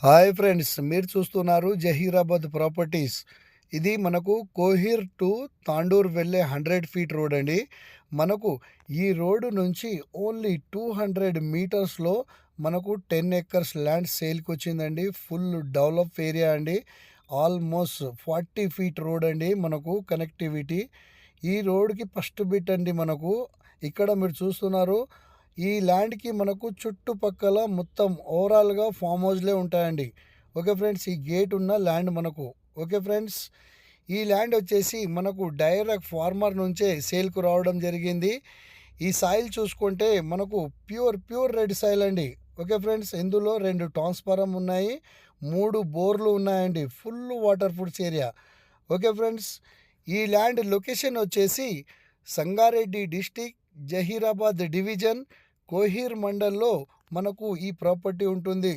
Hi friends, మీరు చూస్తున్నారు Zaheerabad properties. ఇది మనకు కోహిర్ టు తాండూర్ వెళ్ళే 100 ఫీట్ రోడ్ అండి. మనకు ఈ రోడ్డు నుంచి ఓన్లీ 200 మీటర్స్లో మనకు 10 ఎకర్స్ ల్యాండ్ సేల్కి వచ్చిందండి. ఫుల్ డెవలప్ ఏరియా అండి. ఆల్మోస్ట్ 40 ఫీట్ రోడ్ అండి. మనకు కనెక్టివిటీ ఈ రోడ్కి ఫస్ట్ బిట్ అండి. మనకు ఇక్కడ మీరు చూస్తున్నారు, ఈ ల్యాండ్కి మనకు చుట్టుపక్కల మొత్తం ఓవరాల్గా ఫామ్ హౌస్లే ఉంటాయండి. ఓకే ఫ్రెండ్స్, ఈ గేట్ ఉన్న ల్యాండ్ మనకు. ఓకే ఫ్రెండ్స్, ఈ ల్యాండ్ వచ్చేసి మనకు డైరెక్ట్ ఫార్మర్ నుంచే సేల్కు రావడం జరిగింది. ఈ సాయిల్ చూసుకుంటే మనకు ప్యూర్ రెడ్ సాయిల్ అండి. ఓకే ఫ్రెండ్స్, ఇందులో 2 ట్రాన్స్ఫారం ఉన్నాయి, 3 బోర్లు ఉన్నాయండి. Full water foods area. Okay friends, ఈ ల్యాండ్ లొకేషన్ వచ్చేసి సంగారెడ్డి డిస్టిక్, జహీరాబాద్ డివిజన్, కోహీర్ మండల్లో మనకు ఈ ప్రాపర్టీ ఉంటుంది.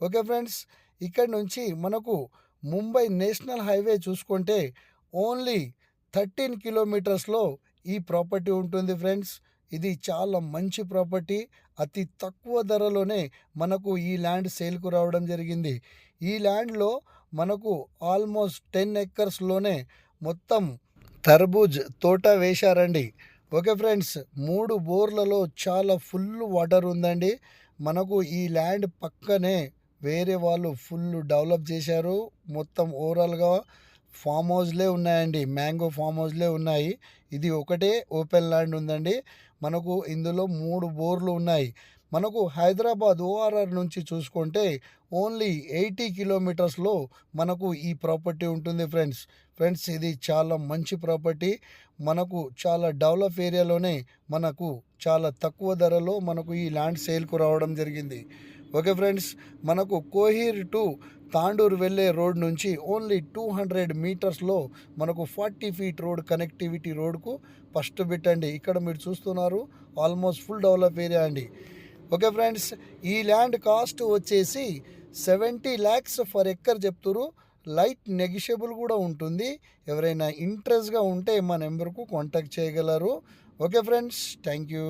ఓకే ఫ్రెండ్స్, ఇక్కడ నుంచి మనకు ముంబై నేషనల్ హైవే చూసుకుంటే ఓన్లీ 13 కిలోమీటర్స్లో ఈ ప్రాపర్టీ ఉంటుంది ఫ్రెండ్స్. ఇది చాలా మంచి ప్రాపర్టీ. అతి తక్కువ ధరలోనే మనకు ఈ ల్యాండ్ సేల్కు రావడం జరిగింది. ఈ ల్యాండ్లో మనకు ఆల్మోస్ట్ 10 ఎకర్స్లోనే మొత్తం తర్బూజ్ తోట వేశారండి. ఓకే ఫ్రెండ్స్, 3 బోర్లలో చాలా ఫుల్ వాటర్ ఉందండి. మనకు ఈ ల్యాండ్ పక్కనే వేరే వాళ్ళు ఫుల్ డెవలప్ చేశారు. మొత్తం ఓవరాల్గా ఫామ్ హౌస్లే ఉన్నాయండి, మ్యాంగో ఫామ్ హౌస్లే ఉన్నాయి. ఇది ఒకటే ఓపెన్ ల్యాండ్ ఉందండి. మనకు ఇందులో 3 బోర్లు ఉన్నాయి. మనకు హైదరాబాద్ ఓఆర్ఆర్ నుంచి చూసుకుంటే ఓన్లీ 80 కిలోమీటర్స్లో మనకు ఈ ప్రాపర్టీ ఉంటుంది ఫ్రెండ్స్. ఇది చాలా మంచి ప్రాపర్టీ. మనకు చాలా డెవలప్ ఏరియాలోనే మనకు చాలా తక్కువ ధరలో మనకు ఈ ల్యాండ్ సేల్కు రావడం జరిగింది. ఓకే ఫ్రెండ్స్, మనకు కోహీర్ టు తాండూర్ వెళ్ళే రోడ్ నుంచి ఓన్లీ 200 మీటర్స్లో మనకు 40 ఫీట్ రోడ్ కనెక్టివిటీ రోడ్కు ఫస్ట్ పెట్టండి. ఇక్కడ మీరు చూస్తున్నారు, ఆల్మోస్ట్ ఫుల్ డెవలప్ ఏరియా అండి. ఓకే ఫ్రెండ్స్, ఈ ల్యాండ్ కాస్ట్ వచ్చేసి 70 lakhs ఫర్ ఎక్కర్ చెప్తున్నారు. లైట్ నెగిషియబుల్ కూడా ఉంటుంది. ఎవరైనా ఇంట్రెస్ట్గా ఉంటే మా నెంబర్కు కాంటాక్ట్ చేయగలరు. Okay friends, thank you.